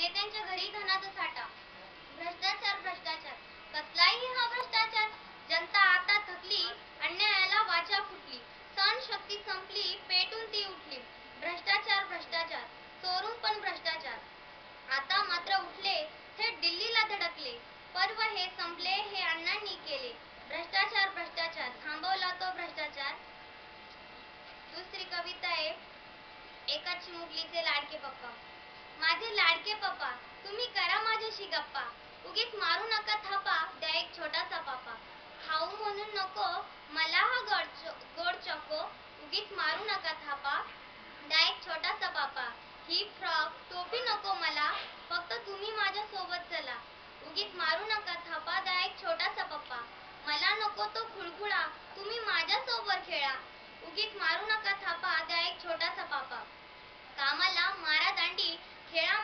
नेत्यांच्या घरी धनाचा साठा. भ्रष्टाचार भ्रष्टाचार कसलाही हा भ्रष्टाचार. जनता आता थकली, अन्यायाला वाचा फुटली, सहनशक्ती संपली, पेटून ती उठली. भ्रष्टाचार भ्रष्टाचार चोरून पण भ्रष्टाचार. आता मात्र उठले, थेट दिल्लीला धडकले. पर्व हे संपले, हे अण्णांनी केले. भ्रष्टाचार भ्रष्टाचार थांबवला तो भ्रष्टाचार. दुसरी कविता आहे एका चिमुकलीचे लाडके पप्पा. माझे लाडके पप्पा, तुम्ही करा माझ्याशी गप्पा. उगीच मारू नका थापा, द्या एक छोटासा पापा. खाऊ म्हणून नको मला हा गोड चोको. उगीच मारू नका थापा, द्या एक छोटासा पापा. ही फ्रॉक टोपी नको मला, फक्त तुम्ही माझ्या सोबत चला. उगीच मारू नका थापा, द्या एक छोटासा पप्पा. मला नको तो खुळखुळा, तुम्ही माझ्या सोबत खेळा. उगीच मारू नका थापा, द्या एक छोटासा पापा. कामाला मारा दांडी, खेळा